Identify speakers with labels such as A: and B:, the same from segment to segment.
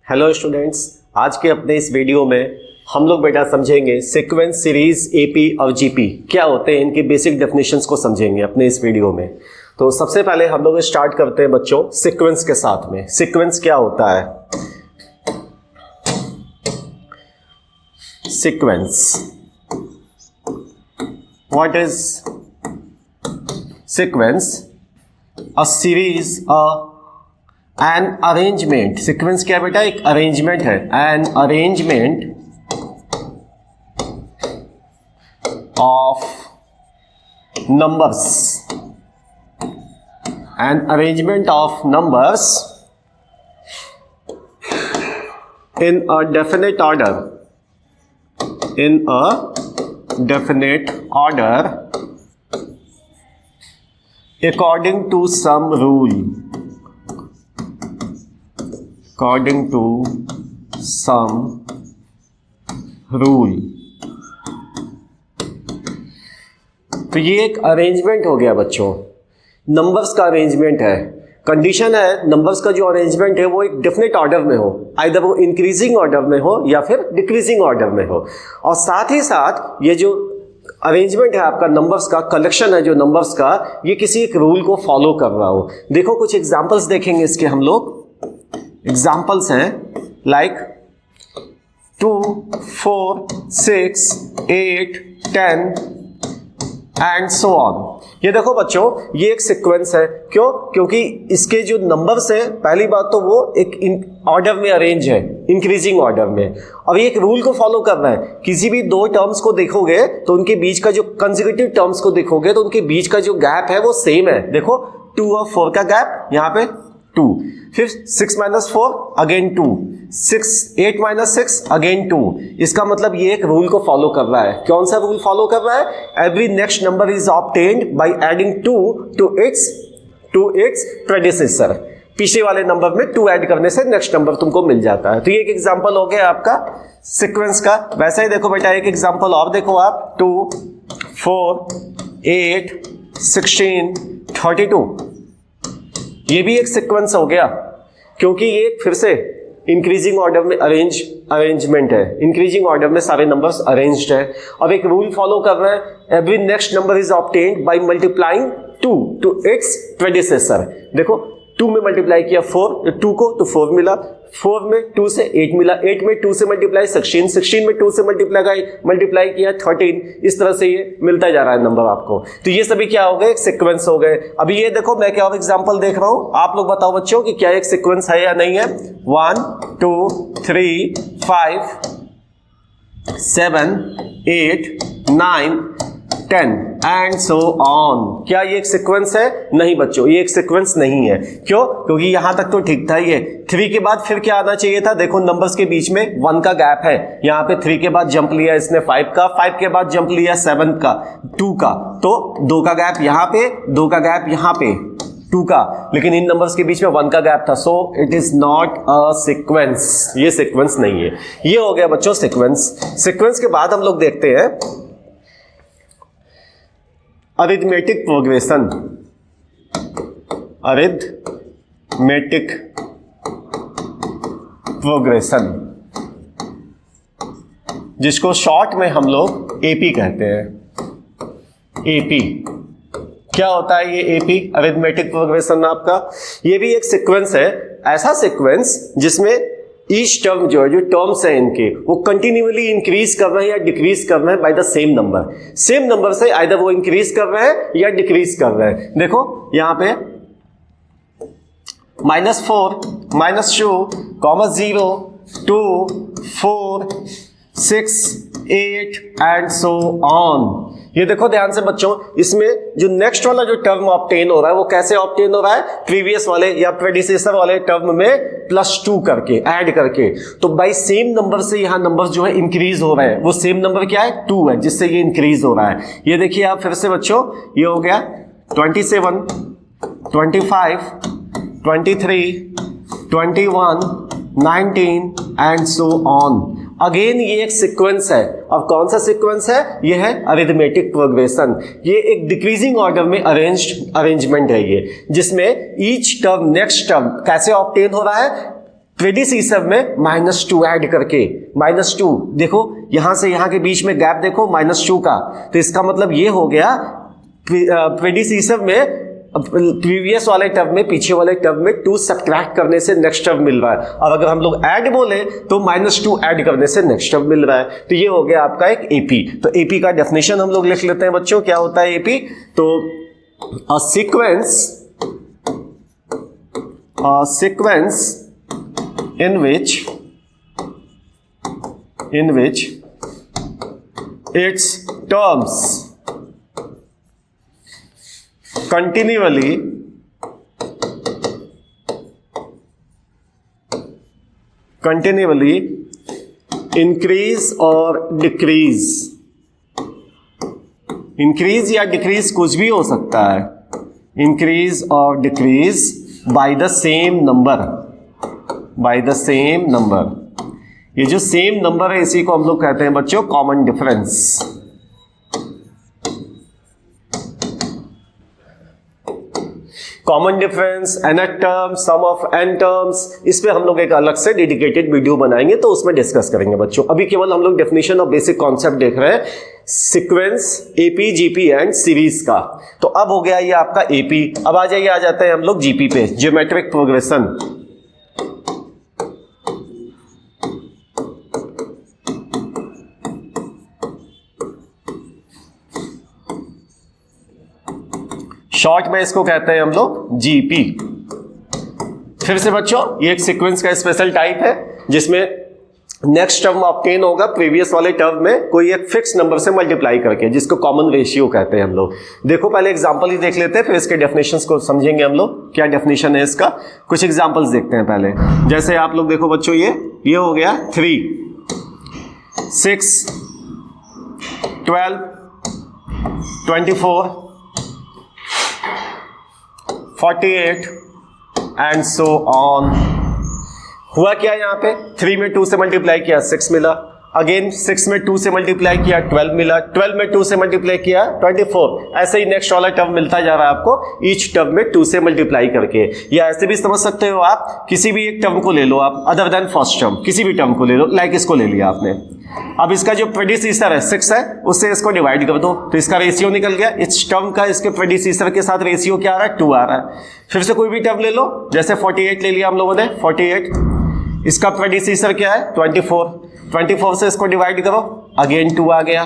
A: Hello students, आज के अपने इस वीडियो में हम लोग बेटा समझेंगे सीक्वेंस, सीरीज, एपी और जीपी क्या होते हैं, इनकी बेसिक डेफिनेशंस को समझेंगे अपने इस वीडियो में। तो सबसे पहले हम लोग स्टार्ट करते हैं बच्चों सीक्वेंस के साथ में। सीक्वेंस क्या होता है? Sequence, what is sequence? A series, an arrangement. Sequence क्या है बेटा? एक अरेंजमेंट है। An arrangement of numbers, an arrangement of numbers in a definite order, in a definite order according to some rule, according to some rule। तो ये एक arrangement हो गया बच्चों, नंबर्स का अरेंजमेंट है। कंडीशन है नंबर्स का जो अरेंजमेंट है वो एक डेफिनेट ऑर्डर में हो, आइदर वो इंक्रीजिंग ऑर्डर में हो या फिर डिक्रीजिंग ऑर्डर में हो। और साथ ही साथ ये जो अरेंजमेंट है आपका, नंबर्स का कलेक्शन है जो नंबर्स का, ये किसी एक रूल को फॉलो कर रहा हो। देखो कुछ एग्जांपल्स देखेंगे इसके हम लोग। एग्जांपल्स हैं लाइक 2, 4, 6, 8, 10 एंड सो ऑन। ये देखो बच्चों, ये एक सीक्वेंस है। क्यों? क्योंकि इसके जो नंबर्स हैं, पहली बात तो वो एक ऑर्डर में अरेंज है, इंक्रीजिंग ऑर्डर में। और ये एक रूल को फॉलो कर रहा है। किसी भी दो टर्म्स को देखोगे तो उनके बीच का जो कंसेक्यूटिव टर्म्स को देखोगे तो उनके बीच का जो गैप है वो सेम है। देखो 2 और 4 का गैप, यहाँ पे 2, फिर 6 - 4 अगेन 2, 8 - 6 अगेन 2। इसका मतलब ये एक रूल को फॉलो कर रहा है। कौन सा रूल फॉलो कर रहा है? Every next number is obtained by adding 2 to its predecessor. पीछे वाले नंबर में 2 ऐड करने से नेक्स्ट नंबर तुमको मिल जाता है। तो ये एक एग्जांपल हो गया आपका सीक्वेंस का। वैसे ही देखो बेटा, एक एग्जांपल और देखो आप, 2, 4, 8, 16, 32। ये भी एक सीक्वेंस हो गया, क्योंकि ये फिर से इंक्रीजिंग ऑर्डर में अरेंजमेंट है। इंक्रीजिंग ऑर्डर में सारे नंबर्स अरेंज्ड है। अब एक रूल फॉलो कर रहे हैं, every next number is obtained by multiplying 2 to its predecessor. देखो 2 में मल्टीप्लाई किया 2 को तो 4 मिला, 4 में 2 से 8 मिला, 8 में 2 से मल्टीप्लाई 16, 16 में 2 से मल्टीप्लाई किया 13। इस तरह से ये मिलता जा रहा है नंबर आपको। तो ये सभी क्या हो गए? एक सीक्वेंस हो गए। अभी ये देखो, मैं क्या एग्जांपल देख रहा हूं, आप लोग बताओ बच्चों कि क्या एक सीक्वेंस है या नहीं है। 1, 2, 3, 5, 7, 8, 9, 10 एंड सो ऑन। क्या ये एक सीक्वेंस है? नहीं बच्चों, ये एक सीक्वेंस नहीं है। क्यों? क्योंकि यहां तक तो ठीक था। ये 3 के बाद फिर क्या आना चाहिए था? देखो नंबर्स के बीच में 1 का गैप है। यहां पे 3 के बाद जंप लिया इसने 5 का, 5 के बाद जंप लिया 7 का, 2 का, तो 2 का गैप यहां पे, 2 का गैप यहां पे, 2 का, लेकिन इन नंबर्स के बीच में 1 का गैप था। So it is not a sequence. ये सीक्वेंस नहीं है। ये हो गया बच्चों सीक्वेंस। सीक्वेंस के बाद हम लोग देखते हैं अरिथमेटिक प्रोग्रेशन। अरिथमेटिक प्रोग्रेशन, जिसको शॉर्ट में हम लोग एपी कहते हैं। एपी क्या होता है? ये एपी अरिथमेटिक प्रोग्रेशन आपका, ये भी एक सीक्वेंस है। ऐसा सीक्वेंस जिसमें ईच टर्म जो है, जो टर्म्स हैं इनके, वो कंटिन्यूअली इंक्रीज कर रहे हैं या डिक्रीज कर रहे हैं by the same number. Same number से आइदर वो इंक्रीज कर रहे हैं या डिक्रीज कर रहे हैं। देखो यहां पे -4, -2, 0, 2, 4, 6, 8 एंड सो ऑन। ये देखो ध्यान से बच्चों, इसमें जो नेक्स्ट वाला जो टर्म ऑब्टेन हो रहा है वो कैसे ऑब्टेन हो रहा है? प्रीवियस वाले या प्रेडिसेसर वाले टर्म में +2 करके, ऐड करके। तो बाय सेम नंबर से यहां नंबर जो है इंक्रीज हो रहे हैं। वो सेम नंबर क्या है? 2 है, जिससे ये इंक्रीज हो रहा है। ये देखिए आप फिर से बच्चों, ये हो गया 27, 25, 23, 21, 19 एंड सो ऑन। अगेन ये एक सीक्वेंस है। अब कौन सा सीक्वेंस है? ये है अरिथमेटिक प्रोग्रेशन। ये एक डिक्रीजिंग ऑर्डर में अरेंजमेंट है ये, जिसमें ईच टर्म नेक्स्ट टर्म कैसे ऑब्टेन हो रहा है? प्रेडिसीसर में -2 ऐड करके, -2 देखो यहां से यहां के बीच में गैप देखो -2 का, तो इसका मतलब ये हो गया प्रेडिसीसर में प्रीवियस वाले टर्म में, पीछे वाले टर्म में 2 सब्ट्रैक्ट करने से नेक्स्ट टर्म मिल रहा है। और अगर हम लोग ऐड बोले तो -2 ऐड करने से नेक्स्ट टर्म मिल रहा है। तो ये हो गया आपका एक एपी। तो एपी का डेफिनेशन हम लोग लिख लेते हैं बच्चों, क्या होता है एपी। तो a sequence in which its terms continually increase or decrease, increase या डिक्रीज कुछ भी हो सकता है, इंक्रीज और decrease by the same number. ये जो सेम नंबर है इसी को हम लोग कहते हैं बच्चों common difference. Common difference, nth term, sum of n terms, इस पे हम लोग एक अलग से डेडिकेटेड वीडियो बनाएंगे तो उसमें डिस्कस करेंगे बच्चों। अभी केवल हम लोग डेफिनेशन और बेसिक कॉन्सेप्ट देख रहे हैं sequence, AP, GP and series का। तो अब हो गया ये आपका एपी। अब आ जाते हैं हम लोग जीपी पे, ज्योमेट्रिक प्रोग्रेशन। शॉर्ट में इसको कहते हैं हम लोग जीपी। फिर से बच्चों ये एक सीक्वेंस का स्पेशल टाइप है जिसमें नेक्स्ट टर्म ऑब्टेन होगा प्रीवियस वाले टर्म में कोई एक फिक्स नंबर से मल्टीप्लाई करके, जिसको कॉमन रेशियो कहते हैं हम लोग। देखो पहले एग्जांपल ही देख लेते हैं, फिर इसके डेफिनेशंस को समझेंगे हम लोग, क्या डेफिनेशन है इसका। कुछ एग्जांपल्स देखते हैं पहले। जैसे आप लोग देखो बच्चों, ये हो गया 3, 6, 12, 24, 48 एंड सो ऑन। हुआ क्या यहां पे, 3 में 2 से मल्टीप्लाई किया 6 मिला, अगेन 6 में 2 से मल्टीप्लाई किया 12 मिला, 12 में 2 से मल्टीप्लाई किया 24। ऐसे ही नेक्स्ट वाला टर्म मिलता जा रहा है आपको ईच टर्म में 2 से मल्टीप्लाई करके। या ऐसे भी समझ सकते हो आप, किसी भी एक टर्म को ले लो आप अदर देन फर्स्ट टर्म, किसी भी टर्म को ले लो, लाइक इसको ले लिया आपने। अब इसका जो प्रेडिसीसर है 6 है, उससे इसको डिवाइड कर दो तो इसका रेशियो निकल गया। इस टर्म का इसके प्रेडिसीसर के साथ रेशियो क्या आ रहा है, 2 आ रहा है। फिर से कोई भी टर्म ले लो, जैसे 48 ले लिया हम लोगों ने, 48, इसका प्रेडिसीसर क्या है 24 से इसको डिवाइड करो, अगेन 2 आ गया।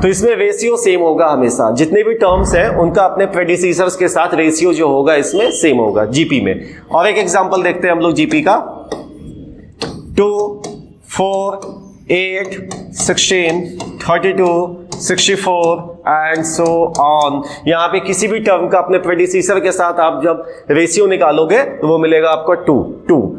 A: तो इसमें रेशियो सेम होगा हमेशा, जितने भी टर्म्स हैं उनका अपने प्रेडिसीसर्स के साथ रेशियो जो होगा इसमें सेम होगा जीपी में। और एक एग्जांपल देखते हैं हम लोग जीपी का, 2, 4, 8, 16, 32, 64 एंड सो ऑन। यहां पे किसी भी टर्म का अपने प्रेडिसीसर के साथ आप जब रेशियो निकालोगे तो वो मिलेगा आपको 2,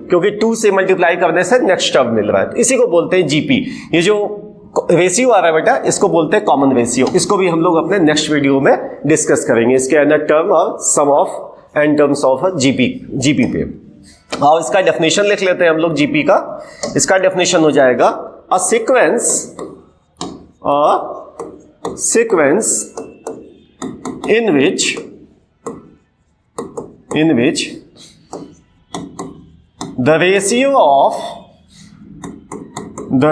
A: क्योंकि 2 से मल्टीप्लाई करने से नेक्स्ट टर्म मिल रहा है। तो इसी को बोलते हैं जीपी। ये जो रेशियो आ रहा है बेटा, इसको बोलते हैं कॉमन रेशियो। इसको भी हम लोग अपने नेक्स्ट वीडियो में डिस्कस करेंगे, इसके nth टर्म और sum of n terms of GP पे। और इसका डेफिनेशन लिख लेते हैं हम लोग जीपी का। इसका डेफिनेशन हो जाएगा a sequence in which the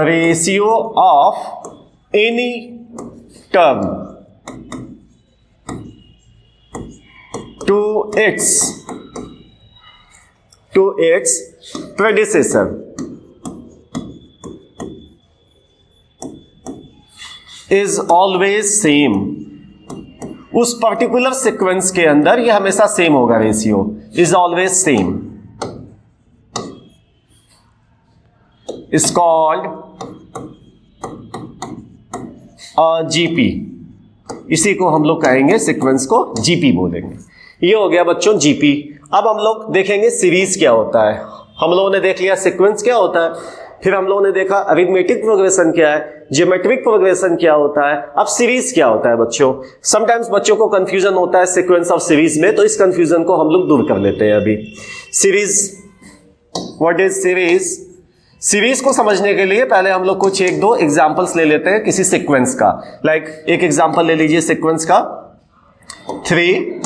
A: ratio of any term to its predecessor is always same। उस पर्टिकुलर सीक्वेंस के अंदर ये हमेशा सेम होगा, ratio is always same, is called GP. इसी को हम लोग कहेंगे, सीक्वेंस को जीपी बोलेंगे। ये हो गया बच्चों जीपी। अब हम लोग देखेंगे सीरीज क्या होता है। हम लोगों ने देख लिया सीक्वेंस क्या होता है, फिर हम लोगों ने देखा अरिथमेटिक प्रोग्रेशन क्या है, ज्योमेट्रिक प्रोग्रेशन क्या होता है, अब सीरीज क्या होता है बच्चों। समटाइम्स बच्चों को कंफ्यूजन होता है सीक्वेंस और सीरीज में, तो इस कंफ्यूजन को हम लोग दूर कर लेते हैं अभी। Series, what is series? Series को समझने के लिए पहले हम लोग कुछ 1-2 एग्जांपल्स ले लेते हैं किसी सीक्वेंस का। लाइक एक एग्जांपल ले लीजिए सीक्वेंस का, 3,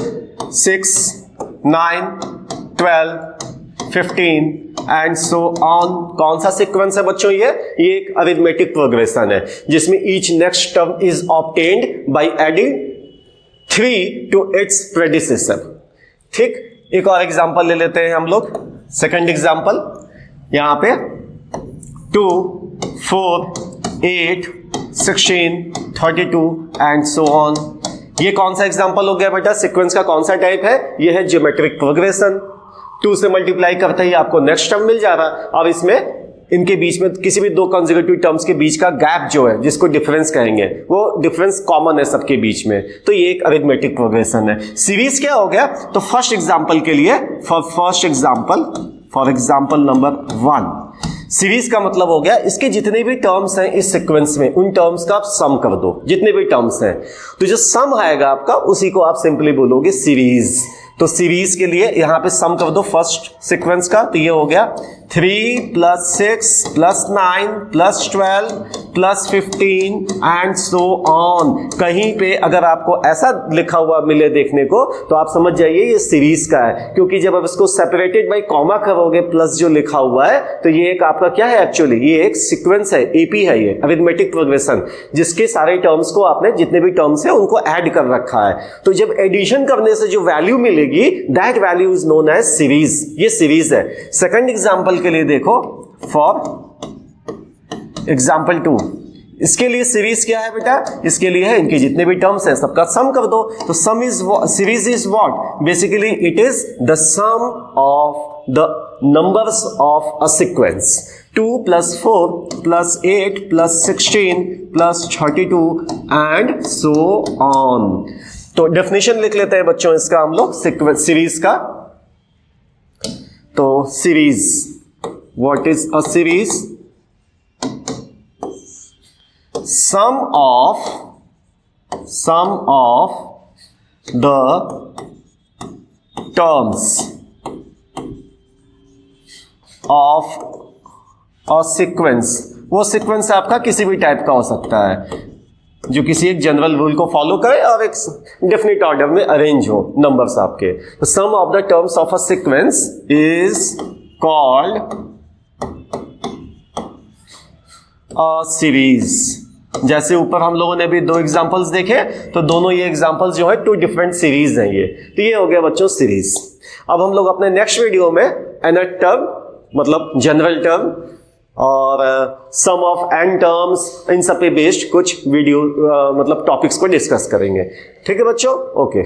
A: 6, 9, 12, 15 एंड सो ऑन। कौन सा सीक्वेंस है बच्चों ये एक अरिथमेटिक प्रोग्रेशन है जिसमें each next term is obtained by adding 3 to its predecessor. ठीक, एक और एग्जांपल ले लेते हैं हम लोग। सेकंड एग्जांपल यहां पे 2 4 8 16 32 एंड सो ऑन। ये कौन सा एग्जांपल हो गया बेटा? सीक्वेंस का कौन सा टाइप है? ये है ज्योमेट्रिक प्रोग्रेशन। 2 से मल्टीप्लाई करते ही आपको नेक्स्ट टर्म मिल जा रहा है। अब इसमें इनके बीच में किसी भी दो कंसेक्यूटिव टर्म्स के बीच का गैप जो है जिसको डिफरेंस कहेंगे वो डिफरेंस कॉमन है सबके बीच में, तो ये एक अरिथमेटिक प्रोग्रेशन है। सीरीज क्या हो गया? तो फर्स्ट एग्जांपल के लिए फॉर एग्जांपल नंबर 1 सीरीज का मतलब हो गया इसके जितने भी टर्म्स हैं इस सीक्वेंस में उन टर्म्स का आप सम कर दो, जितने भी टर्म्स हैं तो जो सम आएगा आपका उसी को आप सिंपली बोलोगे सीरीज। तो सीरीज के लिए यहां पे सम कर दो फर्स्ट सीक्वेंस का, तो ये हो गया 3 + 6 + 9 + 12 + 15 एंड सो ऑन। कहीं पे अगर आपको ऐसा लिखा हुआ मिले देखने को तो आप समझ जाइए ये सीरीज का है, क्योंकि जब आप इसको सेपरेटेड बाय कॉमा करोगे प्लस जो लिखा हुआ है तो ये एक आपका क्या है? एक्चुअली ये एक सीक्वेंस है, एपी है, ये अरिथमेटिक प्रोग्रेशन जिसके सारे टर्म्स को आपने जितने भी टर्म्स है उनको ऐड कर रखा है। तो जब एडिशन करने से जो वैल्यू मिलेगी that value is known as series. ये सीरीज है। सेकंड एग्जांपल के लिए देखो फॉर एग्जांपल 2, इसके लिए सीरीज क्या है बेटा? इसके लिए है इनके जितने भी टर्म्स हैं सबका सम कर दो। तो sum is series is what? Basically it is the sum of the numbers of a sequence. 2 + 4 + 8 + 16 + 32 and so on. तो डेफिनेशन लिख लेते हैं बच्चों इसका हम लोग सीक्वेंस सीरीज का। तो series, what is a series? sum of the terms of a sequence। वो सीक्वेंस आपका किसी भी टाइप का हो सकता है जो किसी एक जनरल रूल को फॉलो करे और एक डेफिनेट ऑर्डर में अरेंज हो नंबर्स आपके। तो sum of the terms of a sequence is called a series. जैसे ऊपर हम लोगों ने भी 2 एग्जांपल्स देखे तो दोनों ये एग्जांपल्स जो है 2 डिफरेंट सीरीज हैं ये। तो ये हो गया बच्चों सीरीज। अब हम लोग अपने नेक्स्ट वीडियो में एनथ टर्म मतलब जनरल टर्म और sum of N terms in सब पे बेस्ड कुछ वीडियो मतलब टॉपिक्स को डिस्कस करेंगे। ठीक है बच्चों, ओके।